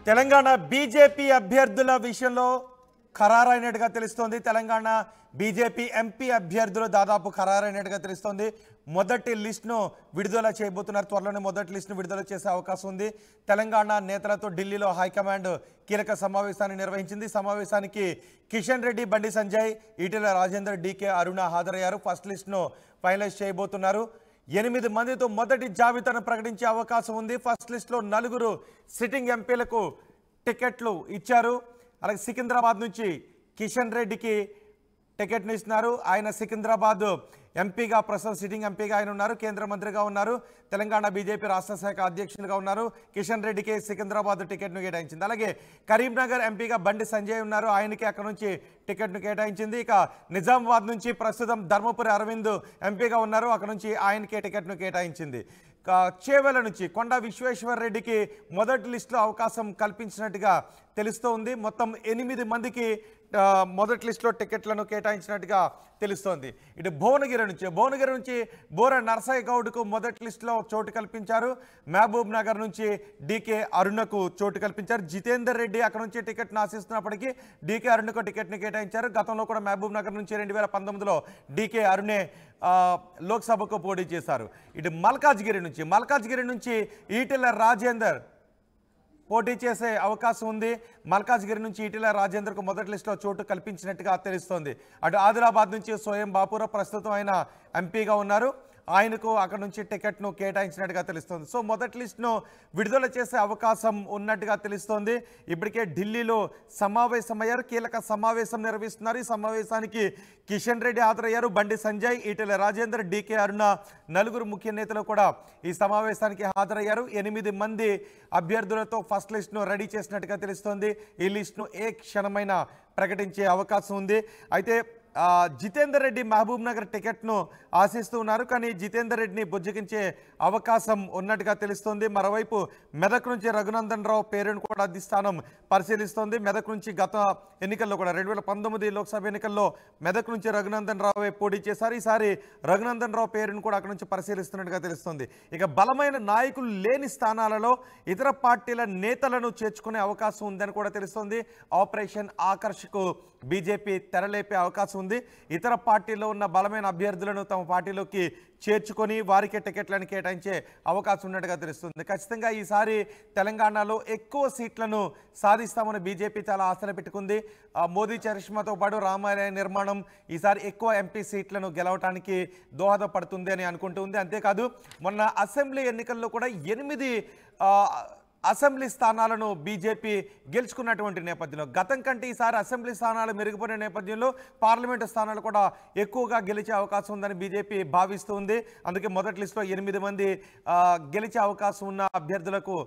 Telangana BJP అభ్యర్థుల విషయంలో ఖరారైనట్టుగా తెలుస్తోంది. తెలంగాణ బీజేపీ ఎంపీ అభ్యర్థులు దాదాపు ఖరారైనట్టుగా తెలుస్తోంది. మొదటి లిస్టును విడుదల చేయబోతున్నారు. త్వరలోనే మొదటి లిస్టును విడుదల చేసే అవకాశం ఉంది. తెలంగాణ నేతలతో ఢిల్లీలో హైకమాండ్ కీలక సమావేశాన్ని నిర్వహించింది. సమావేశానికి కిషన్ రెడ్డి, బండి సంజయ్, ఈటెల రాజేందర్, డీకే అరుణ హాజరయ్యారు. ఫస్ట్ లిస్టును ఫైనలైజ్ చేయబోతున్నారు. 8 మందితో మొదటి జాబితాను ప్రకటించే అవకాశం ఉంది. ఫస్ట్ లిస్టులో 4 సిట్టింగ్ ఎంపీలకు టికెట్లు ఇచ్చారు. అలాగే సికింద్రాబాద్ నుంచి కిషన్ రెడ్డికి టికెట్ను ఇస్తున్నారు. ఆయన సికింద్రాబాద్ ఎంపీగా, ప్రస్తుతం సిట్టింగ్ ఎంపీగా ఆయన ఉన్నారు. కేంద్ర మంత్రిగా ఉన్నారు. తెలంగాణ బీజేపీ రాష్ట్ర శాఖ అధ్యక్షులుగా ఉన్నారు. కిషన్ రెడ్డికి సికింద్రాబాద్ టికెట్ను కేటాయించింది. అలాగే కరీంనగర్ ఎంపీగా బండి సంజయ్ ఉన్నారు. ఆయనకి అక్కడ నుంచి టికెట్ను కేటాయించింది. ఇక నిజామాబాద్ నుంచి ప్రస్తుతం ధర్మపురి అరవింద్ ఎంపీగా ఉన్నారు. అక్కడ నుంచి ఆయనకే టికెట్ను కేటాయించింది. చేవెల నుంచి కొండా విశ్వేశ్వర్ రెడ్డికి మొదటి లిస్టులో అవకాశం కల్పించినట్టుగా తెలుస్తోంది. మొత్తం 8 మందికి మొదటి లిస్టులో టికెట్లను కేటాయించినట్టుగా తెలుస్తోంది. ఇటు భువనగిరి నుంచి బోర నర్సయ్య గౌడ్కు మొదటి లిస్టులో చోటు కల్పించారు. మహబూబ్ నగర్ నుంచి డీకే అరుణకు చోటు కల్పించారు. జితేందర్ రెడ్డి అక్కడ నుంచి టికెట్ను ఆశిస్తున్నప్పటికీ డీకే అరుణకు టికెట్ను కేటాయించారు. గతంలో కూడా మహబూబ్ నగర్ నుంచి 2019లో డీకే అరుణే లోక్సభకు పోటీ చేశారు. ఇటు మల్కాజ్గిరి నుంచి ఈటెల రాజేందర్ పోటీ చేసే అవకాశం ఉంది. మల్కాజ్గిరి నుంచి ఈటెల రాజేందర్కు మొదటి లిస్టులో చోటు కల్పించినట్టుగా తెలుస్తోంది. అటు ఆదిలాబాద్ నుంచి సోయం బాపురా ప్రస్తుతం ఆయన ఎంపీగా ఉన్నారు. ఆయనకు అక్కడ నుంచి టికెట్ను కేటాయించినట్టుగా తెలుస్తోంది. సో మొదటి లిస్టును విడుదల చేసే అవకాశం ఉన్నట్టుగా తెలుస్తోంది. ఇప్పటికే ఢిల్లీలో సమావేశమయ్యారు. కీలక సమావేశం నిర్వహిస్తున్నారు. ఈ సమావేశానికి కిషన్ రెడ్డి హాజరయ్యారు. బండి సంజయ్, ఈటెల రాజేందర్, డీకే అరుణ 4 ముఖ్య నేతలు కూడా ఈ సమావేశానికి హాజరయ్యారు. 8 మంది అభ్యర్థులతో ఫస్ట్ లిస్టును రెడీ చేసినట్టుగా తెలుస్తోంది. ఈ లిస్టును ఏ క్షణమైనా ప్రకటించే అవకాశం ఉంది. అయితే జితేందర్ రెడ్డి మహబూబ్ నగర్ టికెట్ను ఆశిస్తూ ఉన్నారు. కానీ జితేందర్ రెడ్డిని బుజ్జగించే అవకాశం ఉన్నట్టుగా తెలుస్తోంది. మరోవైపు మెదక్ నుంచి రఘునందన్ రావు పేరును కూడా అధిష్టానం పరిశీలిస్తోంది. మెదక్ నుంచి గత ఎన్నికల్లో కూడా 2019 లోక్సభ ఎన్నికల్లో మెదక్ నుంచి రఘునందన్ రావు పోటీ చేశారు. ఈసారి రఘునందన్ రావు పేరును కూడా అక్కడ నుంచి పరిశీలిస్తున్నట్టుగా తెలుస్తోంది. ఇక బలమైన నాయకులు లేని స్థానాలలో ఇతర పార్టీల నేతలను చేర్చుకునే అవకాశం ఉందని కూడా తెలుస్తోంది. ఆపరేషన్ ఆకర్షకు బీజేపీ తెరలేపే అవకాశం ఉంది. ఇతర పార్టీల్లో ఉన్న బలమైన అభ్యర్థులను తమ పార్టీలోకి చేర్చుకొని వారికి టికెట్లను కేటాయించే అవకాశం ఉన్నట్టుగా తెలుస్తుంది. ఖచ్చితంగా ఈసారి తెలంగాణలో ఎక్కువ సీట్లను సాధిస్తామని బీజేపీ చాలా ఆశలు పెట్టుకుంది. మోదీ చరిష్మాతో పాటు రామాలయ నిర్మాణం ఈసారి ఎక్కువ ఎంపీ సీట్లను గెలవటానికి దోహదపడుతుంది అని అనుకుంటుంది. అంతేకాదు మొన్న అసెంబ్లీ ఎన్నికల్లో కూడా 8 అసెంబ్లీ స్థానాలను బీజేపీ గెలుచుకున్నటువంటి నేపథ్యంలో గతం కంటే ఈసారి అసెంబ్లీ స్థానాలు మెరుగుపడిన నేపథ్యంలో పార్లమెంటు స్థానాలు కూడా ఎక్కువగా గెలిచే అవకాశం ఉందని బీజేపీ భావిస్తుంది. అందుకే మొదటి లిస్టులో 8 మంది గెలిచే అవకాశం ఉన్న అభ్యర్థులకు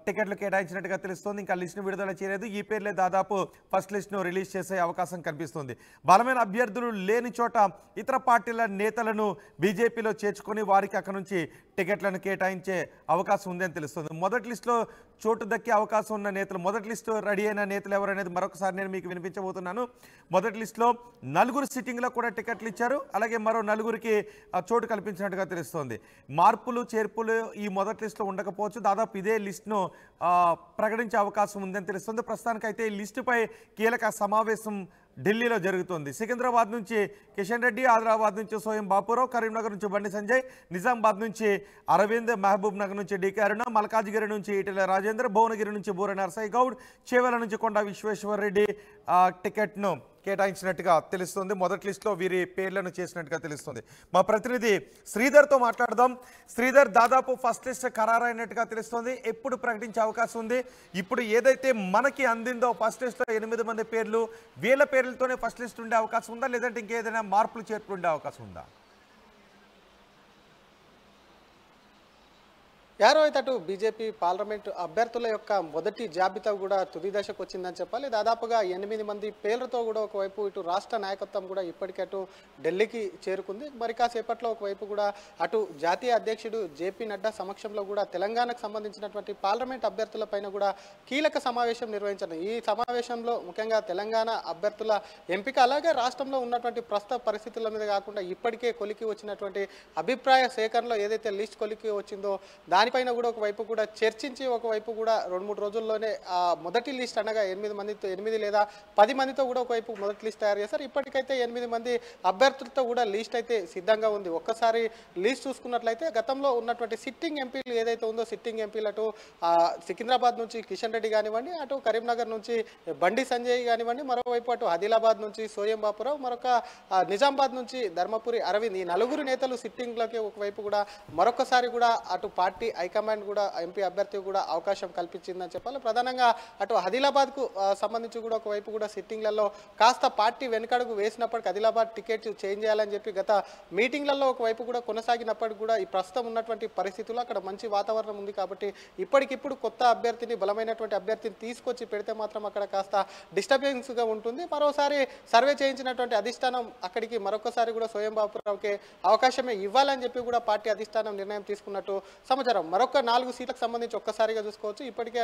టికెట్లు కేటాయించినట్టుగా తెలుస్తోంది. ఇంకా లిస్టును విడుదల చేయలేదు. ఈ పేర్లే దాదాపు ఫస్ట్ లిస్టును రిలీజ్ చేసే అవకాశం కనిపిస్తుంది. బలమైన అభ్యర్థులు లేని చోట ఇతర పార్టీల నేతలను బీజేపీలో చేర్చుకొని వారికి అక్కడ నుంచి టికెట్లను కేటాయించే అవకాశం ఉంది అని తెలుస్తుంది. మొదటి లిస్టులో చోటు దక్కే అవకాశం ఉన్న నేతలు, మొదటి లిస్టు రెడీ అయిన నేతలు ఎవరనేది మరొకసారి నేను మీకు వినిపించబోతున్నాను. మొదటి లిస్టులో 4 సిట్టింగ్లో కూడా టికెట్లు ఇచ్చారు. అలాగే మరో 4కి చోటు కల్పించినట్టుగా తెలుస్తోంది. మార్పులు చేర్పులు ఈ మొదటి లిస్టులో ఉండకపోవచ్చు. దాదాపు ఇదే లిస్టును ప్రకటించే అవకాశం ఉందని తెలుస్తుంది. ప్రస్తుతానికైతే ఈ లిస్టుపై కీలక సమావేశం ఢిల్లీలో జరుగుతుంది. సికింద్రాబాద్ నుంచి కిషన్ రెడ్డి, ఆదిలాబాద్ నుంచి సోయం బాపురావు, కరీంనగర్ నుంచి బండి సంజయ్, నిజామాబాద్ నుంచి అరవింద్, మహబూబ్ నగర్ నుంచి డీకే అరుణ, మల్కాజ్గిరి నుంచి ఈటెల రాజేందర్, భువనగిరి నుంచి బోర నర్సయ్య గౌడ్, చేవెల నుంచి కొండా విశ్వేశ్వర్ రెడ్డి టికెట్ను కేటాయించినట్టుగా తెలుస్తుంది. మొదటి లిస్టులో వీరి పేర్లను చేసినట్టుగా తెలుస్తుంది. మా ప్రతినిధి శ్రీధర్తో మాట్లాడదాం. శ్రీధర్, దాదాపు ఫస్ట్ లిస్ట్ ఖరారైనట్టుగా తెలుస్తుంది. ఎప్పుడు ప్రకటించే అవకాశం ఉంది? ఇప్పుడు ఏదైతే మనకి అందిందో ఫస్ట్ లిస్ట్లో 8 మంది పేర్లు, వీళ్ళ పేర్లతోనే ఫస్ట్ లిస్ట్ ఉండే అవకాశం ఉందా, లేదంటే ఇంకేదైనా మార్పులు చేర్పులు ఉండే అవకాశం ఉందా? యారోయిత్ అటు బీజేపీ పార్లమెంటు అభ్యర్థుల యొక్క మొదటి జాబితా కూడా తుది దశకు వచ్చిందని చెప్పాలి. దాదాపుగా 8 మంది పేర్లతో కూడా ఒకవైపు ఇటు రాష్ట్ర నాయకత్వం కూడా ఇప్పటికే అటు ఢిల్లీకి చేరుకుంది. మరి కాసేపట్లో ఒకవైపు కూడా అటు జాతీయ అధ్యక్షుడు జేపీ నడ్డా సమక్షంలో కూడా తెలంగాణకు సంబంధించినటువంటి పార్లమెంట్ అభ్యర్థులపైన కూడా కీలక సమావేశం నిర్వహించారు. ఈ సమావేశంలో ముఖ్యంగా తెలంగాణ అభ్యర్థుల ఎంపిక, అలాగే రాష్ట్రంలో ఉన్నటువంటి ప్రస్తుత పరిస్థితుల మీద కాకుండా ఇప్పటికే కొలికి వచ్చినటువంటి అభిప్రాయ సేకరణలో ఏదైతే లిస్ట్ కొలికి వచ్చిందో దాని దానిపైన కూడా ఒకవైపు కూడా చర్చించి ఒకవైపు కూడా 2-3 రోజుల్లోనే మొదటి లిస్ట్ అనగా 8 లేదా 10 మందితో కూడా ఒకవైపు మొదటి లిస్ట్ తయారు చేస్తారు. ఇప్పటికైతే 8 మంది అభ్యర్థులతో కూడా లిస్ట్ అయితే సిద్ధంగా ఉంది. ఒక్కసారి లిస్ట్ చూసుకున్నట్లయితే గతంలో ఉన్నటువంటి సిట్టింగ్ ఎంపీలు ఏదైతే ఉందో సిట్టింగ్ ఎంపీలు అటు సికింద్రాబాద్ నుంచి కిషన్ రెడ్డి కానివ్వండి, అటు కరీంనగర్ నుంచి బండి సంజయ్ కానివ్వండి, మరోవైపు అటు ఆదిలాబాద్ నుంచి సోయం బాపురావు, మరొక నిజామాబాద్ నుంచి ధర్మపురి అరవింద్, ఈ నలుగురు నేతలు సిట్టింగ్లోకి ఒకవైపు కూడా మరొకసారి కూడా అటు పార్టీ హైకమాండ్ కూడా ఎంపీ అభ్యర్థికి కూడా అవకాశం కల్పించిందని చెప్పాలి. ప్రధానంగా అటు ఆదిలాబాద్కు సంబంధించి కూడా ఒకవైపు కూడా సిట్టింగ్లలో కాస్త పార్టీ వెనుకడుగు వేసినప్పటికీ ఆదిలాబాద్ టికెట్ చేంజ్ చేయాలని చెప్పి గత మీటింగ్లలో ఒకవైపు కూడా కొనసాగినప్పటికీ కూడా ఈ ప్రస్తుతం ఉన్నటువంటి పరిస్థితుల్లో అక్కడ మంచి వాతావరణం ఉంది కాబట్టి ఇప్పటికిప్పుడు కొత్త అభ్యర్థిని బలమైనటువంటి అభ్యర్థిని తీసుకొచ్చి పెడితే మాత్రం అక్కడ కాస్త డిస్టర్బెన్స్గా ఉంటుంది. మరోసారి సర్వే చేయించినటువంటి అధిష్టానం అక్కడికి మరొకసారి కూడా స్వయం బాపురావుకి అవకాశమే ఇవ్వాలని చెప్పి కూడా పార్టీ అధిష్టానం నిర్ణయం తీసుకున్నట్టు సమాచారం. మరొక 4 సీట్లకు సంబంధించి ఒక్కసారిగా చూసుకోవచ్చు. ఇప్పటికే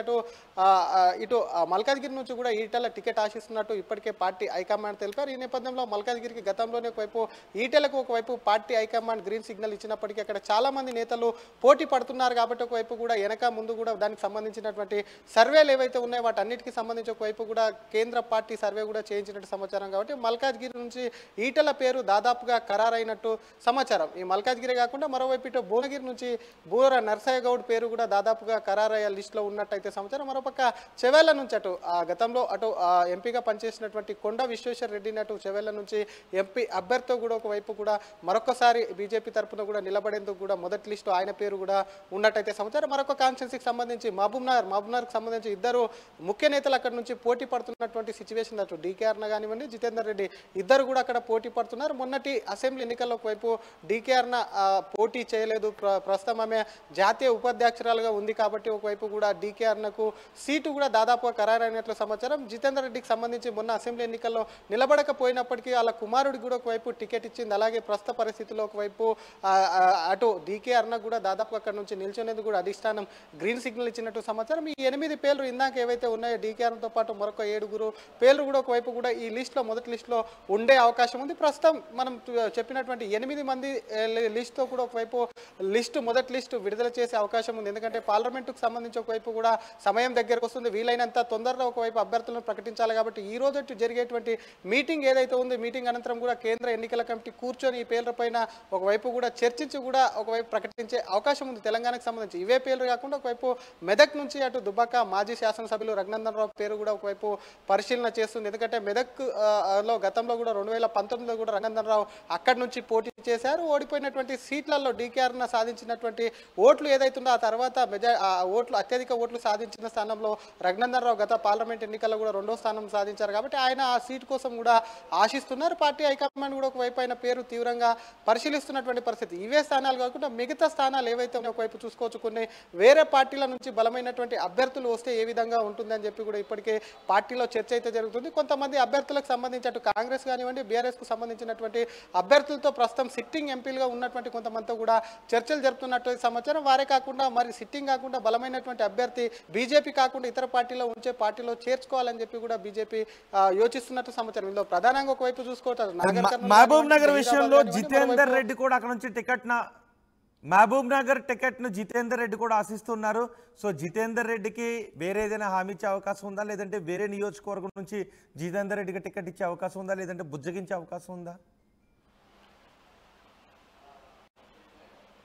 ఇటు మల్కాజ్గిరి నుంచి కూడా ఈటెల టికెట్ ఆశిస్తున్నట్టు ఇప్పటికే పార్టీ హైకమాండ్ తెలిపారు. ఈ నేపథ్యంలో మల్కాజ్గిరికి గతంలోనే ఒకవైపు ఈటెలకు ఒకవైపు పార్టీ హైకమాండ్ గ్రీన్ సిగ్నల్ ఇచ్చినప్పటికీ అక్కడ చాలా మంది నేతలు పోటీ పడుతున్నారు కాబట్టి ఒకవైపు కూడా వెనక ముందు కూడా దానికి సంబంధించినటువంటి సర్వేలు ఏవైతే ఉన్నాయో వాటన్నిటికీ సంబంధించి ఒకవైపు కూడా కేంద్ర పార్టీ సర్వే కూడా చేయించినట్టు సమాచారం. కాబట్టి మల్కాజ్గిరి నుంచి ఈటెల పేరు దాదాపుగా ఖరారైనట్టు సమాచారం. ఈ మల్కాజ్గిరి కాకుండా మరోవైపు ఇటు భువనగిరి నుంచి బూర నర్సయ్య గౌడ్ పేరు కూడా దాదాపుగా ఖరారయ్యే లిస్టులో ఉన్నట్టయితే సమాచారం. మరోపక్క చెవెళ్ల నుంచి గతంలో ఎంపీగా పనిచేసినటువంటి కొండ విశ్వేశ్వర రెడ్డిని చెవెళ్ల నుంచి ఎంపీ అభ్యర్థితో కూడా ఒకవైపు కూడా మరొకసారి బీజేపీ తరఫున కూడా నిలబడేందుకు కూడా మొదటి లిస్టు ఆయన పేరు కూడా ఉన్నట్టయితే సమాచారం. మరొక కాన్స్టిట్యున్సీకి సంబంధించి మహబూబ్నగర్కి సంబంధించి ఇద్దరు ముఖ్య నేతలు అక్కడ నుంచి పోటీ పడుతున్నటువంటి సిచ్యువేషన్ డీకే అర్ణ కానివ్వండి, జితేందర్ రెడ్డి ఇద్దరు కూడా అక్కడ పోటీ పడుతున్నారు. మొన్నటి అసెంబ్లీ ఎన్నికల్లో ఒకవైపు డీకే అర్ణ పోటీ చేయలేదు. ప్రస్తుతం ఆమె జాతీయ ఉపాధ్యక్షురాలుగా ఉంది కాబట్టి ఒకవైపు కూడా డీకే అర్ణకు సీటు కూడా దాదాపుగా ఖరారైనట్లు సమాచారం. జితేందర్ రెడ్డికి సంబంధించి మొన్న అసెంబ్లీ ఎన్నికల్లో నిలబడకపోయినప్పటికీ వాళ్ళ కుమారుడికి కూడా ఒకవైపు టికెట్ ఇచ్చింది. అలాగే ప్రస్తుత పరిస్థితుల్లో ఒకవైపు అటు డీకే అర్ణ కూడా దాదాపు అక్కడ నుంచి నిల్చునేందుకు కూడా అధిష్టానం గ్రీన్ సిగ్నల్ ఇచ్చినట్టు సమాచారం. ఈ 8 పేర్లు ఇందాక ఏవైతే ఉన్నాయో డీకే అర్ణతో పాటు మరొక 7 పేర్లు కూడా ఒకవైపు కూడా ఈ లిస్టులో మొదటి లిస్టులో ఉండే అవకాశం ఉంది. ప్రస్తుతం మనం చెప్పినటువంటి 8 మంది లిస్టుతో కూడా ఒకవైపు మొదటి లిస్టు విడుదల చేసే అవకాశం ఉంది. ఎందుకంటే పార్లమెంటుకు సంబంధించి ఒకవైపు కూడా సమయం దగ్గరకు వస్తుంది. వీలైనంత తొందరగా ఒకవైపు అభ్యర్థులను ప్రకటించాలి కాబట్టి ఈ రోజు జరిగేటువంటి మీటింగ్ ఏదైతే ఉంది మీటింగ్ అనంతరం కూడా కేంద్ర ఎన్నికల కమిటీ కూర్చొని ఈ పేర్ల పైన ఒకవైపు కూడా చర్చించి కూడా ఒకవైపు ప్రకటించే అవకాశం ఉంది. తెలంగాణకు సంబంధించి ఇవే పేర్లు కాకుండా ఒకవైపు మెదక్ నుంచి అటు దుబ్బాక మాజీ శాసనసభ్యులు రఘునందన్ రావు పేరు కూడా ఒకవైపు పరిశీలన చేస్తుంది. ఎందుకంటే మెదక్ లో గతంలో కూడా 2019లో కూడా రఘునందన్ రావు అక్కడి నుంచి పోటీ చేశారు. ఓడిపోయినటువంటి సీట్లలో డీకే అర్ణ సాధించినటువంటి ఓట్లు ఏదైతుందో ఆ తర్వాత అత్యధిక ఓట్లు సాధించిన స్థానంలో రఘునందన్ రావు గత పార్లమెంట్ ఎన్నికల్లో కూడా 2వ స్థానం సాధించారు కాబట్టి ఆయన ఆ సీట్ కోసం కూడా ఆశిస్తున్నారు. పార్టీ హైకమాండ్ కూడా ఒకవైపు ఆయన పేరు తీవ్రంగా పరిశీలిస్తున్నటువంటి పరిస్థితి. ఇవే స్థానాలు కాకుండా మిగతా స్థానాలు ఏవైతే ఒకవైపు చూసుకోవచ్చు కొన్ని వేరే పార్టీల నుంచి బలమైనటువంటి అభ్యర్థులు వస్తే ఏ విధంగా ఉంటుందని చెప్పి కూడా ఇప్పటికే పార్టీలో చర్చ అయితే జరుగుతుంది. కొంతమంది అభ్యర్థులకు సంబంధించి అటు కాంగ్రెస్ కానివ్వండి బీఆర్ఎస్కు సంబంధించినటువంటి అభ్యర్థులతో ప్రస్తుతం సిట్టింగ్ ఎంపీలుగా ఉన్నటువంటి కొంతమందితో కూడా చర్చలు జరుపుతున్నట్టు సమాచారం. వారే కాకుండా మరి సిట్టింగ్ కాకుండా బలమైనటువంటి అభ్యర్థి బీజేపీ కాకుండా ఇతర పార్టీలో ఉంచే పార్టీలో చేర్చుకోవాలని చెప్పి కూడా బీజేపీ యోచిస్తున్నట్టు సమాచారం. ఇందులో ప్రధానంగా ఒకవైపు చూసుకోవచ్చు మహబూబ్ నగర్ విషయంలో జితేందర్ రెడ్డి కూడా అక్కడ నుంచి మహబూబ్ నగర్ టికెట్ను జితేందర్ రెడ్డి కూడా ఆశిస్తున్నారు. సో జితేందర్ రెడ్డికి వేరే ఏదైనా హామీ ఇచ్చే అవకాశం ఉందా, లేదంటే వేరే నియోజకవర్గం నుంచి జితేందర్ రెడ్డికి టికెట్ ఇచ్చే అవకాశం ఉందా, లేదంటే బుజ్జగించే అవకాశం ఉందా?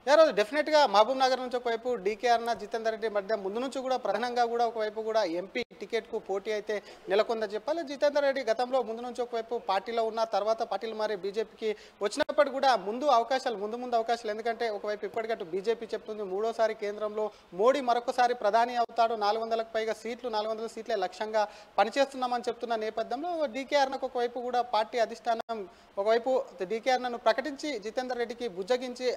రోజు డెఫినెట్గా మహబూబ్ నగర్ నుంచి ఒకవైపు డీకే అర్ణ జితేందర్ రెడ్డి మధ్య ముందు నుంచి కూడా ప్రధానంగా కూడా ఒకవైపు కూడా ఎంపీ టికెట్కు పోటీ అయితే నెలకొందని చెప్పాలి. జితేందర్ రెడ్డి గతంలో ముందు నుంచి ఒకవైపు పార్టీలో ఉన్న తర్వాత పార్టీలు మారి బీజేపీకి వచ్చినప్పటికీ కూడా ముందు అవకాశాలు ఎందుకంటే ఒకవైపు ఇప్పటికట్టు బీజేపీ చెప్తుంది 3వసారి కేంద్రంలో మోడీ మరొకసారి ప్రధాని అవుతాడు, 400కు పైగా సీట్లు 400 సీట్లే లక్ష్యంగా పనిచేస్తున్నామని చెప్తున్న నేపథ్యంలో డీకే అర్ణకు ఒకవైపు కూడా పార్టీ అధిష్టానం ఒకవైపు డీకే అర్ణను ప్రకటించి జితేందర్ రెడ్డికి బుజ్జగించి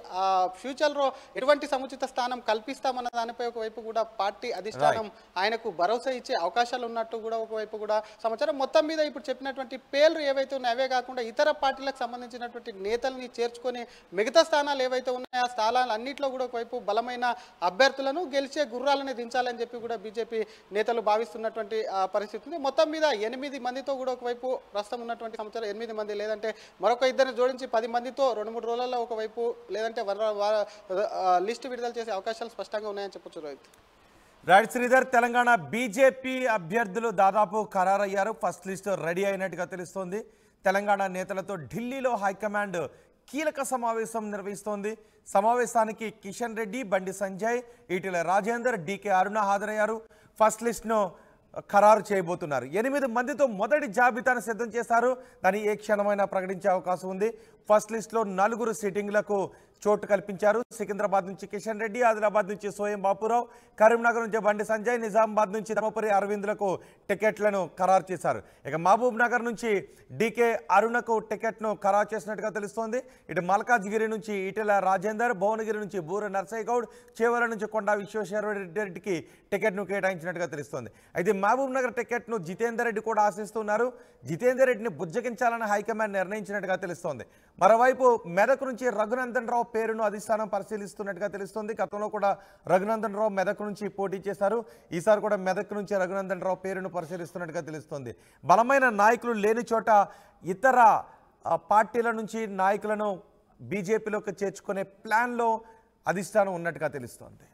ఫ్యూచర్లో ఎటువంటి సముచిత స్థానం కల్పిస్తామన్న దానిపై ఒకవైపు కూడా పార్టీ అధిష్టానం ఆయనకు భరోసా ఇచ్చే అవకాశాలు ఉన్నట్టు కూడా ఒకవైపు కూడా సమాచారం. మొత్తం మీద ఇప్పుడు చెప్పినటువంటి పేర్లు ఏవైతే ఉన్నాయో అవే కాకుండా ఇతర పార్టీలకు సంబంధించినటువంటి నేతల్ని చేర్చుకొని మిగతా స్థానాలు ఏవైతే ఉన్నాయో ఆ స్థానాలు అన్నింటిలో కూడా ఒకవైపు బలమైన అభ్యర్థులను గెలిచే గుర్రాలని దించాలని చెప్పి కూడా బీజేపీ నేతలు భావిస్తున్నటువంటి పరిస్థితి ఉంది. మొత్తం మీద 8 మందితో కూడా ఒకవైపు ప్రస్తుతం ఉన్నటువంటి సమాచారం 8 మంది లేదంటే మరొక ఇద్దరిని జోడించి 10 మందితో 2-3 రోజుల్లో ఒకవైపు లేదంటే లిస్ట్ విడుదల చేసే అవకాశాలు స్పష్టంగా ఉన్నాయని చెప్పొచ్చు రోహిత్. రైట్ శ్రీధర్, తెలంగాణ బీజేపీ అభ్యర్థులు దాదాపు ఖరారయ్యారు. ఫస్ట్ లిస్ట్ రెడీ అయినట్టుగా తెలుస్తోంది. తెలంగాణ నేతలతో ఢిల్లీలో హైకమాండ్ కీలక సమావేశం నిర్వహిస్తోంది. సమావేశానికి కిషన్ రెడ్డి, బండి సంజయ్, ఈటెల రాజేందర్, డీకే అరుణ హాజరయ్యారు. ఫస్ట్ లిస్ట్ను ఖరారు చేయబోతున్నారు. 8 మందితో మొదటి జాబితాను సిద్ధం చేశారు. దాన్ని ఏ క్షణమైనా ప్రకటించే అవకాశం ఉంది. ఫస్ట్ లిస్ట్లో 4 సిట్టింగ్లకు చోటు కల్పించారు. సికింద్రాబాద్ నుంచి కిషన్ రెడ్డి, ఆదిలాబాద్ నుంచి సోయం బాపురావు, కరీంనగర్ నుంచి బండి సంజయ్, నిజామాబాద్ నుంచి ధర్మపురి అరవింద్లకు టికెట్లను ఖరారు చేశారు. ఇక మహబూబ్ నగర్ నుంచి డీకే అరుణకు టికెట్ను ఖరారు చేసినట్టుగా తెలుస్తోంది. ఇటు మల్కాజ్గిరి నుంచి ఈటెల రాజేందర్, భువనగిరి నుంచి బూర నర్సయ్య గౌడ్, చేవల నుంచి కొండా విశ్వేశ్వరరెడ్డికి టికెట్ను కేటాయించినట్టుగా తెలుస్తోంది. అయితే మహబూబ్ నగర్ టికెట్ను జితేందర్ రెడ్డి కూడా ఆశిస్తున్నారు. జితేందర్ రెడ్డిని బుజ్జగించాలని హైకమాండ్ నిర్ణయించినట్టుగా తెలుస్తోంది. మరోవైపు మెదక్ నుంచి రఘునందన్ రావు పేరును అధిష్టానం పరిశీలిస్తున్నట్టుగా తెలుస్తోంది. గతంలో కూడా రఘునందన్ రావు మెదక్ నుంచి పోటీ చేశారు. ఈసారి కూడా మెదక్ నుంచి రఘునందన్ రావు పేరును పరిశీలిస్తున్నట్టుగా తెలుస్తోంది. బలమైన నాయకులు లేని చోట ఇతర పార్టీల నుంచి నాయకులను బీజేపీలోకి చేర్చుకునే ప్లాన్లో అధిష్టానం ఉన్నట్టుగా తెలుస్తోంది.